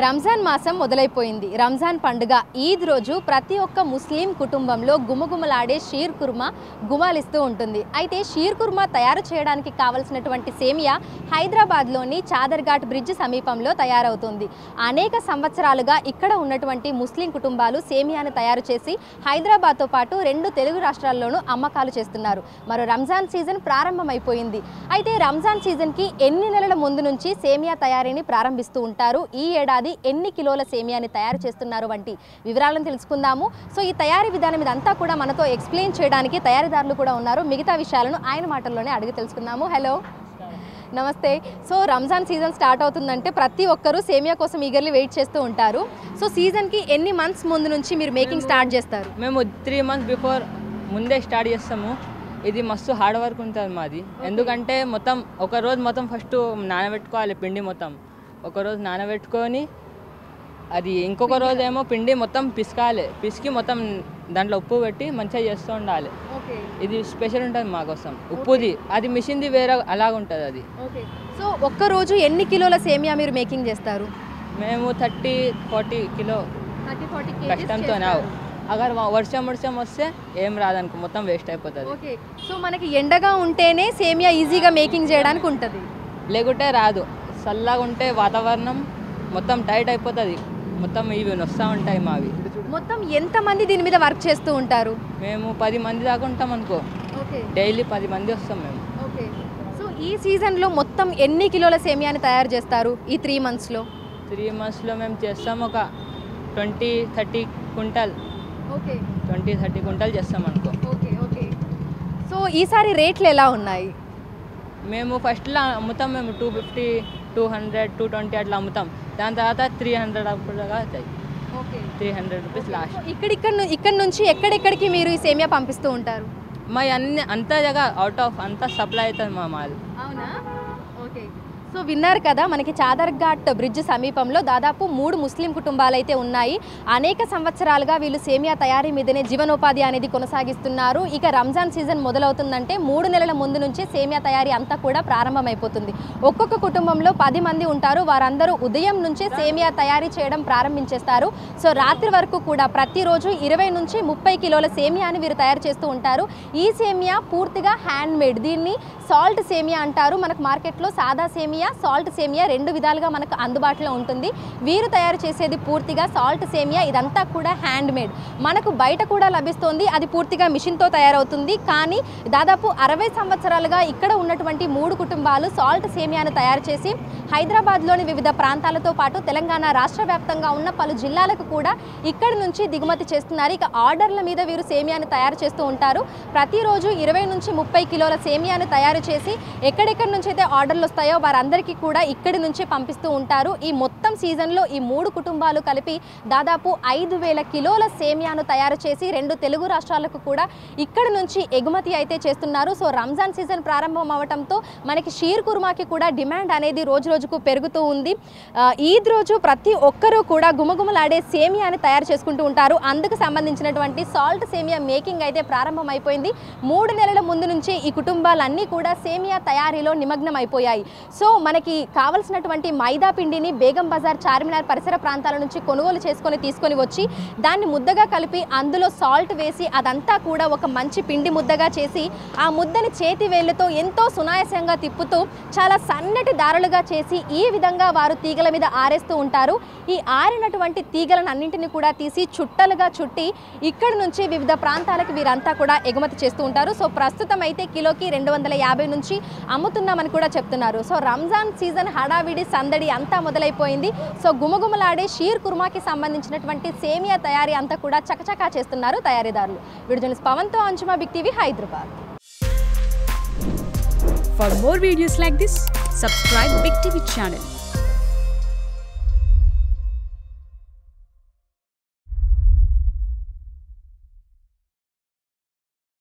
రంజాన్ మాసం మొదలైపోయింది. రంజాన్ పండుగ ఈద్ రోజు ప్రతి ఒక్క ముస్లిం కుటుంబంలో గుమగుమలాడే షీర్ కుర్మా గుమాలిస్తూ ఉంటుంది. అయితే షీర్ కుర్మా తయారు చేయడానికి కావలసినటువంటి సేమియా హైదరాబాద్లోని చాదర్ఘాట్ బ్రిడ్జ్ సమీపంలో తయారవుతుంది. అనేక సంవత్సరాలుగా ఇక్కడ ఉన్నటువంటి ముస్లిం కుటుంబాలు సేమియాను తయారు చేసి హైదరాబాద్తో పాటు 2 తెలుగు రాష్ట్రాల్లోనూ అమ్మకాలు చేస్తున్నారు. మరో రంజాన్ సీజన్ ప్రారంభమైపోయింది. అయితే రంజాన్ సీజన్కి ఎన్ని నెలల ముందు నుంచి సేమియా తయారీని ప్రారంభిస్తూ ఉంటారు, ఈ ఏడాది ఎన్ని కిలోల సేమియాని తయారు చేస్తున్నారు వంటి వివరాలను తెలుసుకుందాము. సో ఈ తయారీ విధానం ఇదంతా కూడా మనతో ఎక్స్ప్లెయిన్ చేయడానికి తయారీదారులు కూడా ఉన్నారు. మిగతా విషయాలను ఆయన మాటల్లోనే అడిగి తెలుసుకుందాము. హలో, నమస్తే. సో రంజాన్ సీజన్ స్టార్ట్ అవుతుందంటే ప్రతి ఒక్కరూ సేమియా కోసం ఈగర్లీ వెయిట్ చేస్తూ ఉంటారు. సో సీజన్కి ఎన్ని మంత్స్ ముందు నుంచి మీరు మేకింగ్ స్టార్ట్ చేస్తారు? మేము 3 months బిఫోర్ ముందే స్టార్ట్ చేస్తాము. ఇది మస్తు హార్డ్ వర్క్ ఉంటుంది మాది. ఎందుకంటే మొత్తం ఒక రోజు మొత్తం ఫస్ట్ నానబెట్టుకోవాలి. పిండి మొత్తం ఒకరోజు నానబెట్టుకొని అది ఇంకొక రోజు ఏమో పిండి మొత్తం పిసకాలి. పిసికి మొత్తం దాంట్లో ఉప్పు పెట్టి మంచిగా చేస్తూ ఉండాలి. ఇది స్పెషల్ ఉంటుంది మా కోసం. ఉప్పుది అది మిషన్ది వేరే అలాగ ఉంటుంది అది. సో ఒక్కరోజు ఎన్ని కిలోల సేమియా మీరు మేకింగ్ చేస్తారు? మేము 30-40 కిలో కష్టంతో అగర్ వర్షం వస్తే ఏం రాదనుకో మొత్తం వేస్ట్ అయిపోతుంది. సో మనకి ఎండగా ఉంటేనే సేమియా ఈజీగా మేకింగ్ చేయడానికి ఉంటుంది, లేకుంటే రాదు. చల్లగా ఉంటే వాతావరణం మొత్తం టైట్ అయిపోతుంది. మొత్తం ఇవి వస్తూ ఉంటాయి మావి. మొత్తం ఎంతమంది దీని మీద వర్క్ చేస్తూ ఉంటారు? మేము 10 మంది దాకా ఉంటాం అనుకో. డైలీ 10 మంది వస్తాం మేము. సో ఈ సీజన్లో మొత్తం ఎన్ని కిలోల సేమియాని తయారు చేస్తారు ఈ 3 monthsలో? 3 monthsలో మేము చేస్తాం ఒక 20-30 క్వింటాల్. 20-30 క్వింటాల్ చేస్తాం అనుకో. సో ఈసారి రేట్లు ఎలా ఉన్నాయి? మేము ఫస్ట్లో అమ్ముతాం. మేము 250, 200, 220 అట్లా అమ్ముతాం. దాని తర్వాత 300 అప్పుడుగా అవుతాయి. 300 రూపీస్ లాస్ట్. ఇక్కడ నుంచి ఎక్కడెక్కడికి మీరు ఈ సేమియా పంపిస్తూ ఉంటారు? మా అన్ని అంతా జగ అవుట్ ఆఫ్ అంతా సప్లై అవుతుంది మా మాల్. అవునా? ఓకే. సో విన్నారు కదా, మనకి చాదర్ఘాట్ బ్రిడ్జ్ సమీపంలో దాదాపు 3 ముస్లిం కుటుంబాలు అయితే ఉన్నాయి. అనేక సంవత్సరాలుగా వీళ్ళు సేమియా తయారీ మీదనే జీవనోపాధి అనేది కొనసాగిస్తున్నారు. ఇక రంజాన్ సీజన్ మొదలవుతుందంటే 3 నెలల ముందు నుంచే సేమియా తయారీ అంతా కూడా ప్రారంభమైపోతుంది. ఒక్కొక్క కుటుంబంలో 10 మంది ఉంటారు. వారందరూ ఉదయం నుంచే సేమియా తయారీ చేయడం ప్రారంభించేస్తారు. సో రాత్రి వరకు కూడా ప్రతిరోజు 20 నుంచి 30 కిలోల సేమియాని వీరు తయారు చేస్తూ ఉంటారు. ఈ సేమియా పూర్తిగా హ్యాండ్ మేడ్. దీన్ని సాల్ట్ సేమియా అంటారు. మనకు మార్కెట్లో సాదా సేమియా, సాల్ట్ సేమియా 2 విధాలుగా మనకు అందుబాటులో ఉంటుంది. వీరు తయారు చేసేది పూర్తిగా సాల్ట్ సేమియా. ఇదంతా కూడా హ్యాండ్ మేడ్. మనకు బయట కూడా లభిస్తుంది. అది పూర్తిగా మిషన్తో తయారవుతుంది. కానీ దాదాపు 60 సంవత్సరాలుగా ఇక్కడ ఉన్నటువంటి 3 కుటుంబాలు సాల్ట్ సేమియాను తయారు చేసి హైదరాబాద్లోని వివిధ ప్రాంతాలతో పాటు తెలంగాణ రాష్ట్ర వ్యాప్తంగా ఉన్న పలు జిల్లాలకు కూడా ఇక్కడి నుంచి దిగుమతి చేస్తున్నారు. ఇక ఆర్డర్ల మీద వీరు సేమియాను తయారు చేస్తూ ఉంటారు. ప్రతిరోజు 20 నుంచి 30 కిలోల సేమియాను తయారు చేసి ఎక్కడెక్కడి నుంచి అయితే ఆర్డర్లు వస్తాయో వారందరికీ కూడా ఇక్కడి నుంచి పంపిస్తూ ఉంటారు. ఈ మొత్తం సీజన్లో ఈ 3 కుటుంబాలు కలిపి దాదాపు 5,000 కిలోల సేమియాను తయారు చేసి 2 తెలుగు రాష్ట్రాలకు కూడా ఇక్కడి నుంచి ఎగుమతి అయితే చేస్తున్నారు. సో రంజాన్ సీజన్ ప్రారంభం అవడంతో మనకి షీర్ కుర్మాకి కూడా డిమాండ్ అనేది రోజు రోజుకు పెరుగుతూ ఉంది. ఈద్ రోజు ప్రతి ఒక్కరూ కూడా గుమగుమలాడే సేమియాని తయారు చేసుకుంటూ ఉంటారు. అందుకు సంబంధించినటువంటి సాల్ట్ సేమియా మేకింగ్ అయితే ప్రారంభం అయిపోయింది. 3 నెలల ముందు నుంచి ఈ కుటుంబాలన్నీ కూడా సేమియా తయారీలో నిమగ్నం అయిపోయాయి. సో మనకి కావలసినటువంటి మైదా పిండిని బేగం బజార్, చార్మినార్ పరిసర ప్రాంతాల నుంచి కొనుగోలు తీసుకొని వచ్చి దాన్ని ముద్దగా కలిపి అందులో సాల్ట్ వేసి అదంతా కూడా ఒక మంచి పిండి ముద్దగా చేసి ఆ ముద్దని చేతి వేళ్ళతో ఎంతో సునాయాసంగా తిప్పుతూ చాలా సన్నటి దారులుగా చేసి ఈ విధంగా వారు తీగల మీద ఆరేస్తూ ఉంటారు. ఈ ఆరినటువంటి తీగలను అన్నింటినీ కూడా తీసి చుట్టలుగా చుట్టి ఇక్కడి నుంచి వివిధ ప్రాంతాలకు వీరంతా కూడా ఎగుమతి చేస్తూ ఉంటారు. సో ప్రస్తుతం అయితే కిలోకి 250 నుంచి అమ్ముతున్నామని కూడా చెప్తున్నారు. సో రంజాన్ సీజన్ హడావిడి సందడి అంతా మొదలైపోయింది. సో గుమగుమలాడే షీర్ కుర్మాకి సంబంధించినటువంటి సేమియా తయారీ అంతా కూడా చకచకా చేస్తున్నారు తయారీదారులు. వీడియో పవన్తో అంచుమా, big TV, Hyderabad. For more videos like this, subscribe Big TV channel.